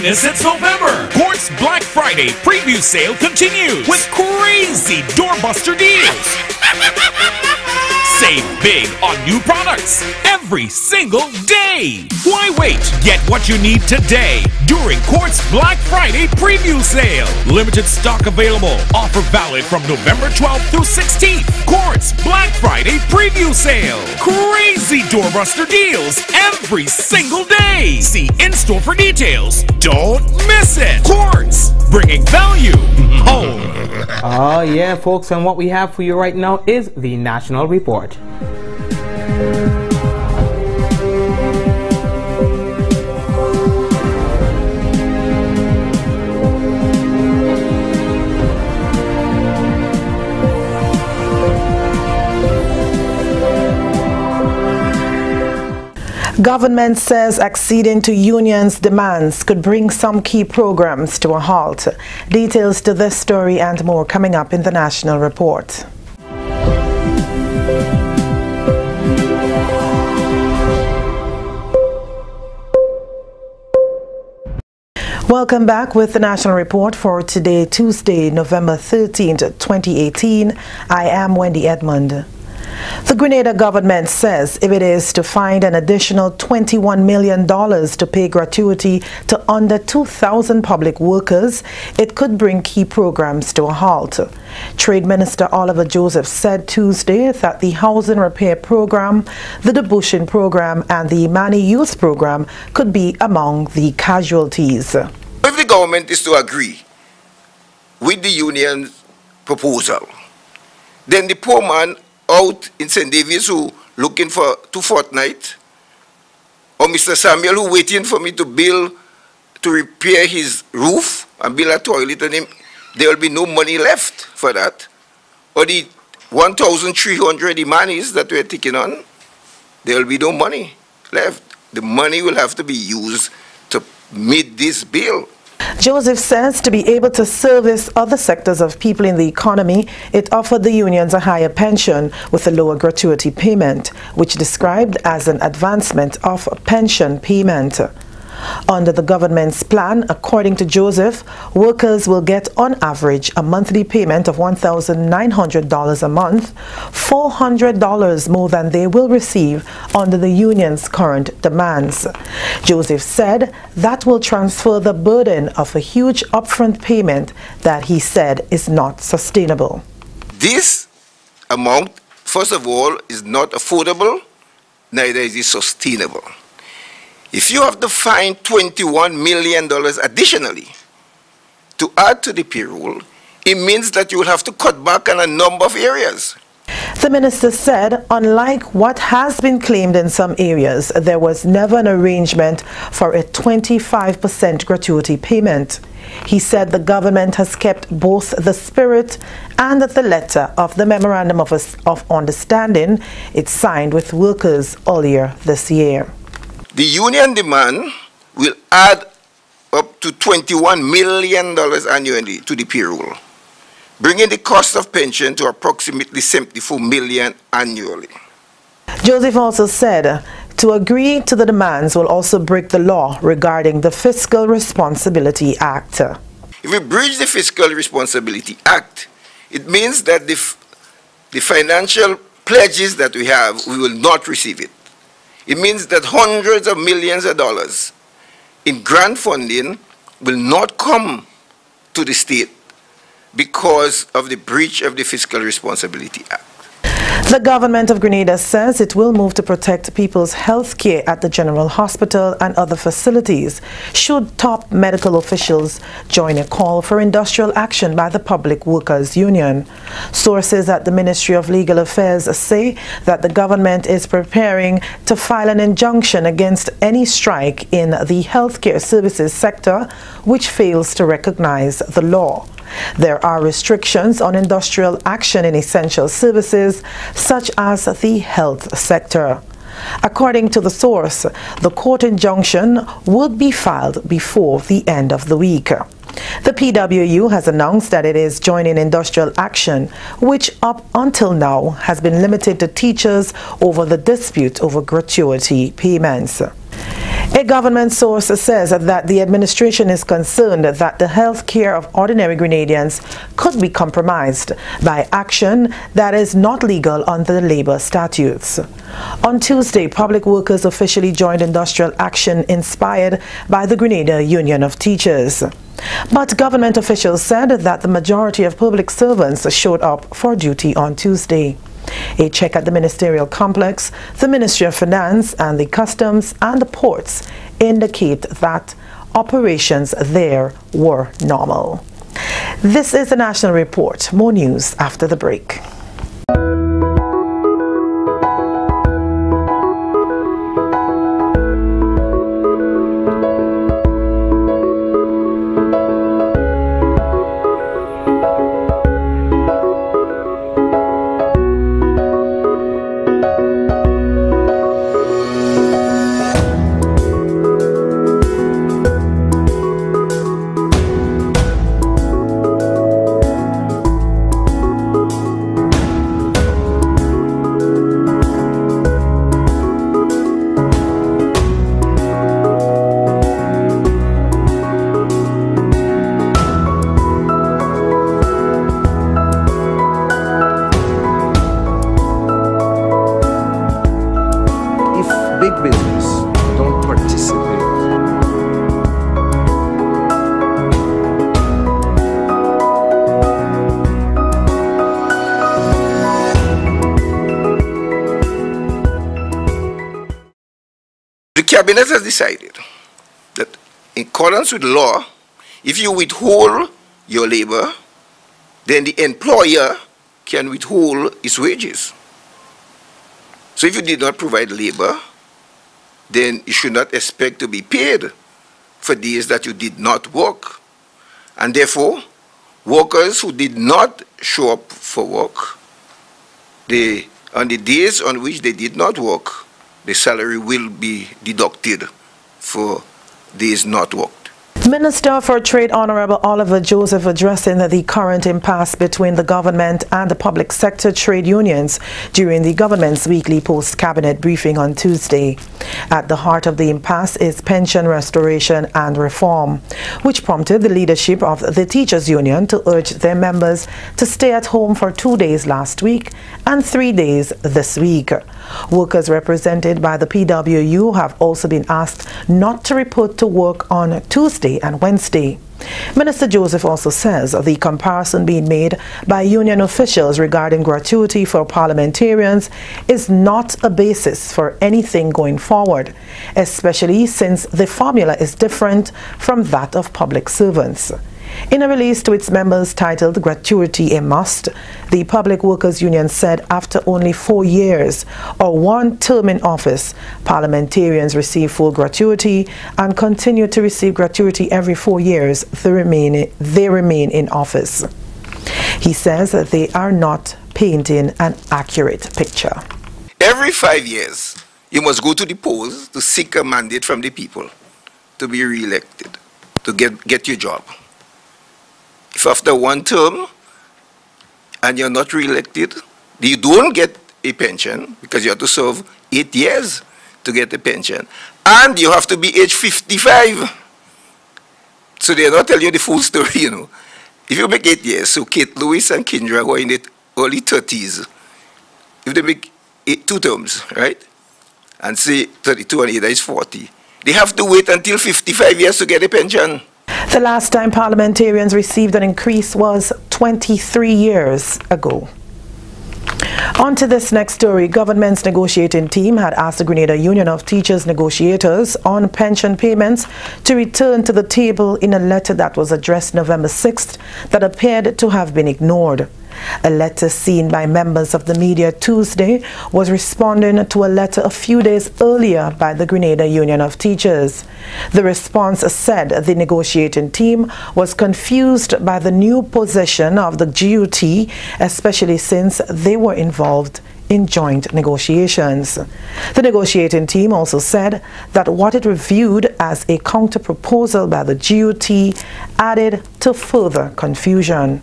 It's November. Quartz Black Friday preview sale continues with crazy doorbuster deals. Save big on new products every single day. Why wait? Get what you need today during Quartz Black Friday preview sale. Limited stock available. Offer valid from November 12th through 16th. Quartz Black Friday preview sale. Crazy doorbuster deals every single day. See in-store for details. Don't miss it. Quartz, bringing value home. Oh yeah, folks, and what we have for you right now is the National Report. Government says acceding to unions' demands could bring some key programs to a halt. Details to this story and more coming up in the National Report. Welcome back with the National Report for today, Tuesday, November 13th, 2018. I am Wendy Edmond. The Grenada government says if it is to find an additional $21 million to pay gratuity to under 2,000 public workers, it could bring key programs to a halt. Trade Minister Oliver Joseph said Tuesday that the Housing Repair Program, the Debushing Program and the Mani Youth Program could be among the casualties. If the government is to agree with the union's proposal, then the poor man out in St. David's who looking for 2 fortnights, or Mr. Samuel who waiting for me to repair his roof and build a toilet on him, there will be no money left for that. Or the 1,300 Imanis that we're taking on, there will be no money left. The money will have to be used to meet this bill. Joseph says to be able to service other sectors of people in the economy, it offered the unions a higher pension with a lower gratuity payment, which described as an advancement of pension payment. Under the government's plan, according to Joseph, workers will get on average a monthly payment of $1,900 a month, $400 more than they will receive under the union's current demands. Joseph said that will transfer the burden of a huge upfront payment that he said is not sustainable. This amount, first of all, is not affordable, neither is it sustainable. If you have to find $21 million additionally to add to the payroll, it means that you will have to cut back on a number of areas. The minister said, unlike what has been claimed in some areas, there was never an arrangement for a 25% gratuity payment. He said the government has kept both the spirit and the letter of the Memorandum of Understanding it signed with workers earlier this year. The union demand will add up to $21 million annually to the payroll, bringing the cost of pension to approximately $74 million annually. Joseph also said to agree to the demands will also break the law regarding the Fiscal Responsibility Act. If we breach the Fiscal Responsibility Act, it means that the financial pledges that we have, we will not receive it. It means that hundreds of millions of dollars in grant funding will not come to the state because of the breach of the Fiscal Responsibility Act. The government of Grenada says it will move to protect people's health care at the General Hospital and other facilities should top medical officials join a call for industrial action by the Public Workers Union. Sources at the Ministry of Legal Affairs say that the government is preparing to file an injunction against any strike in the healthcare services sector which fails to recognize the law. There are restrictions on industrial action in essential services such as the health sector. According to the source, the court injunction would be filed before the end of the week. The PWU has announced that it is joining industrial action, which up until now has been limited to teachers over the dispute over gratuity payments. A government source says that the administration is concerned that the health care of ordinary Grenadians could be compromised by action that is not legal under the labor statutes. On Tuesday, public workers officially joined industrial action inspired by the Grenada Union of Teachers. But government officials said that the majority of public servants showed up for duty on Tuesday. A check at the ministerial complex, the Ministry of Finance and the Customs and the ports indicate that operations there were normal. This is the National Report. More news after the break. big business don't participate. The cabinet has decided that in accordance with law, if you withhold your labor, then the employer can withhold his wages. So if you did not provide labor, then you should not expect to be paid for days that you did not work. And therefore, workers who did not show up for work, on the days on which they did not work, the salary will be deducted for days not worked. Minister for Trade Honorable Oliver Joseph addressing the current impasse between the government and the public sector trade unions during the government's weekly post-cabinet briefing on Tuesday. At the heart of the impasse is pension restoration and reform, which prompted the leadership of the teachers union to urge their members to stay at home for 2 days last week and 3 days this week. Workers represented by the PWU have also been asked not to report to work on Tuesday and Wednesday. Minister Joseph also says the comparison being made by union officials regarding gratuity for parliamentarians is not a basis for anything going forward, especially since the formula is different from that of public servants. In a release to its members titled Gratuity a Must, the Public Workers Union said after only 4 years or 1 term in office, parliamentarians receive full gratuity and continue to receive gratuity every 4 years they remain in office. He says that they are not painting an accurate picture. Every 5 years, you must go to the polls to seek a mandate from the people to be re-elected, to get your job. If after 1 term and you're not re-elected, you don't get a pension because you have to serve 8 years to get a pension. And you have to be age 55. So they're not telling you the full story, you know. If you make 8 years, so Kate Lewis and Kindra who are in the early 30s, if they make 2 terms, right, and say 32 and 8 is 40, they have to wait until 55 years to get a pension. The last time parliamentarians received an increase was 23 years ago. On to this next story. Government's negotiating team had asked the Grenada Union of Teachers negotiators on pension payments to return to the table in a letter that was addressed November 6th that appeared to have been ignored. A letter seen by members of the media Tuesday was responding to a letter a few days earlier by the Grenada Union of Teachers. The response said the negotiating team was confused by the new position of the GUT, especially since they were involved in joint negotiations. The negotiating team also said that what it reviewed as a counter-proposal by the GUT added to further confusion.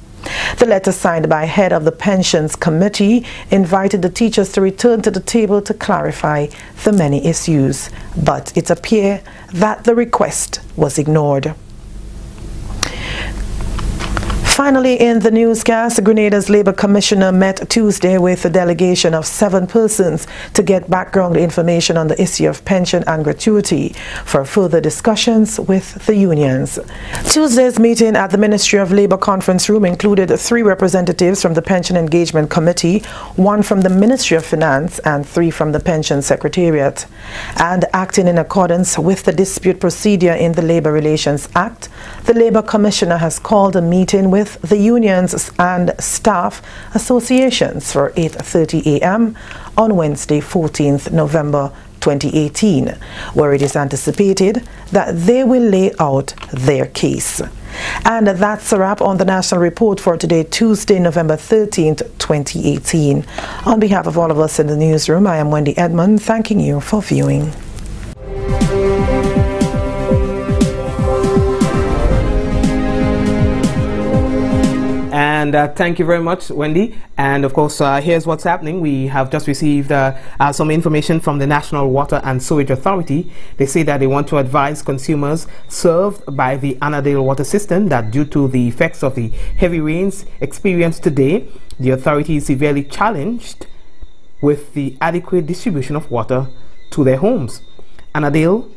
The letter signed by head of the Pensions Committee invited the teachers to return to the table to clarify the many issues, but it appears that the request was ignored. Finally, in the newscast, Grenada's Labour Commissioner met Tuesday with a delegation of 7 persons to get background information on the issue of pension and gratuity for further discussions with the unions. Tuesday's meeting at the Ministry of Labour conference room included 3 representatives from the Pension Engagement Committee, 1 from the Ministry of Finance and 3 from the Pension Secretariat. And acting in accordance with the dispute procedure in the Labour Relations Act, the Labour Commissioner has called a meeting with the unions and staff associations for 8:30 a.m. on Wednesday, 14th November 2018, where it is anticipated that they will lay out their case. And that's a wrap on the National Report for today, Tuesday, November 13th, 2018. On behalf of all of us in the newsroom, I am Wendy Edmond, thanking you for viewing. And thank you very much, Wendy. And of course, here's what's happening. We have just received some information from the National Water and Sewage Authority. They say that they want to advise consumers served by the Annandale water system that due to the effects of the heavy rains experienced today, the authority is severely challenged with the adequate distribution of water to their homes. Annandale,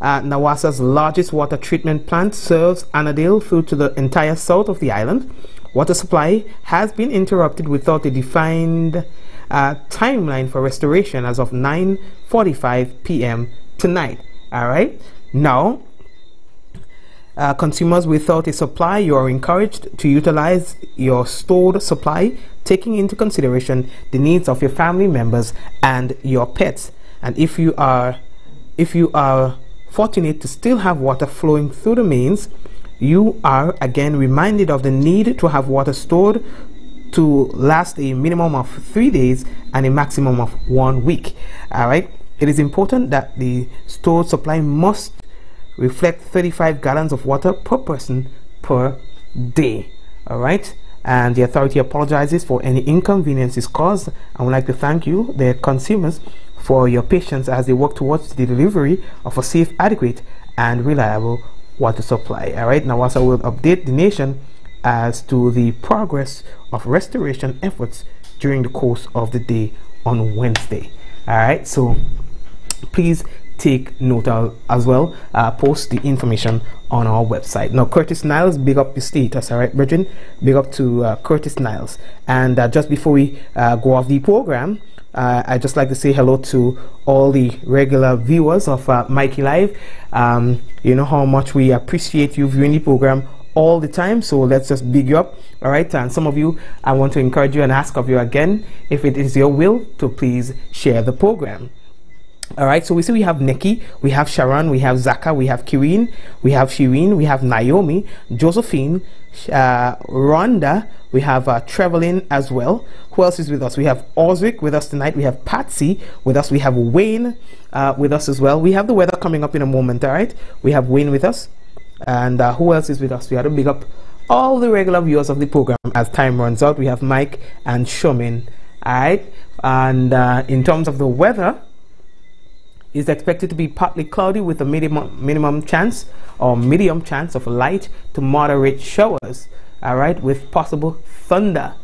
Nawasa's largest water treatment plant, serves Annandale through to the entire south of the island. Water supply has been interrupted without a defined timeline for restoration as of 9:45 p.m. tonight. All right, now consumers without a supply, you are encouraged to utilize your stored supply, taking into consideration the needs of your family members and your pets. And if you are fortunate to still have water flowing through the mains, you are again reminded of the need to have water stored to last a minimum of 3 days and a maximum of 1 week. All right, it is important that the stored supply must reflect 35 gallons of water per person per day. All right, and the authority apologizes for any inconveniences caused. I would like to thank you, the consumers, for your patience as they work towards the delivery of a safe, adequate, and reliable water supply. All right, Nawasa will update the nation as to the progress of restoration efforts during the course of the day on Wednesday. All right, so please take note as well. Post the information on our website. Now, Curtis Niles, big up your status. All right, brethren, big up to Curtis Niles. And just before we go off the program, I'd just like to say hello to all the regular viewers of Mikey Live. You know how much we appreciate you viewing the program all the time, so let's just big you up. All right, and some of you, I want to encourage you and ask of you again, if it is your will, to please share the program. All right, so we see we have Nikki, we have Sharon, we have Zaka, we have Kireen, we have Shireen, we have Naomi, Josephine, Rhonda, we have Trevelin as well. Who else is with us? We have Osric with us tonight. We have Patsy with us. We have Wayne with us as well. We have the weather coming up in a moment. All right, we have Wayne with us. And who else is with us? We have to big up all the regular viewers of the program as time runs out. We have Mike and Shumin. All right, and in terms of the weather, it's expected to be partly cloudy with a medium chance of light to moderate showers. All right, with possible thunder.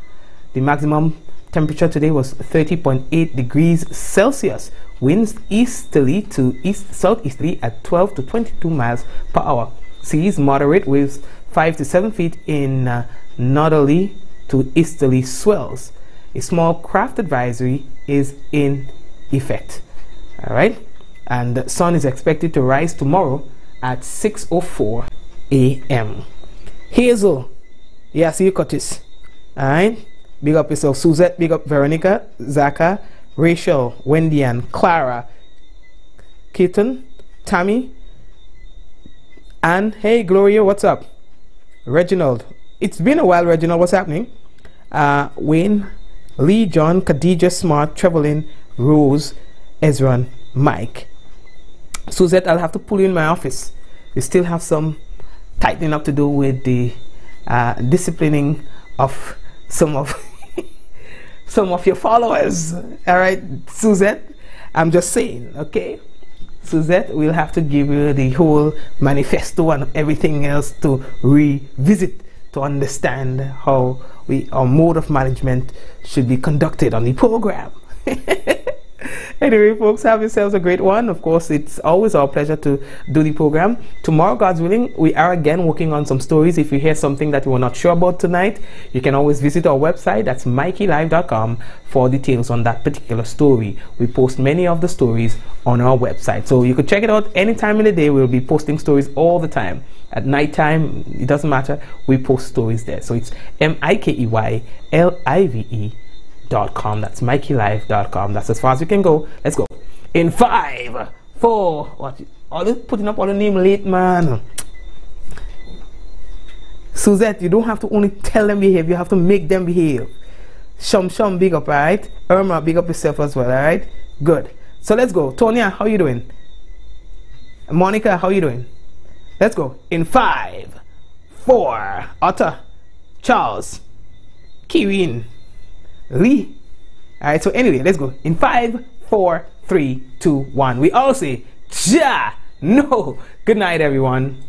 The maximum temperature today was 30.8 degrees Celsius. Winds easterly to southeasterly at 12 to 22 miles per hour. Seas moderate with 5 to 7 feet in northerly to easterly swells. A small craft advisory is in effect. All right, and the sun is expected to rise tomorrow at 6:04 a.m. Hazel, yeah, see you, Curtis. All right, big up yourself. Suzette, big up Veronica, Zaka, Rachel, Wendy, and Clara, Keaton, Tammy, and hey, Gloria, what's up? Reginald, it's been a while, Reginald, what's happening? Wayne, Lee, John, Khadija, Smart, Trevelin, Rose, Ezra, Mike. Suzette, I'll have to pull you in my office. We still have some tightening up to do with the disciplining of some of your followers. All right, Suzette, I'm just saying, okay? Suzette, we'll have to give you the whole manifesto and everything else to revisit, to understand how our mode of management should be conducted on the program. Anyway, folks, have yourselves a great one. Of course, it's always our pleasure to do the program. Tomorrow, God's willing, we are again working on some stories. If you hear something that you were not sure about tonight, you can always visit our website. That's mikeylive.com for details on that particular story. We post many of the stories on our website, so you could check it out anytime in the day. We'll be posting stories all the time. At night time, it doesn't matter, we post stories there. So it's MikeyLive.com. That's mikeylive.com. That's as far as we can go. Let's go. In 5, 4, what? All this putting up all the name late, man. Suzette, you don't have to only tell them behave, you have to make them behave. Shum, big up, alright? Irma, big up yourself as well, alright? Good. So let's go. Tonya, how you doing? Monica, how you doing? Let's go. In 5, 4, Otter, Charles, Kirin, Lee. Alright, so anyway, let's go. In 5, 4, 3, 2, 1. We all say, Ja! No! Good night, everyone.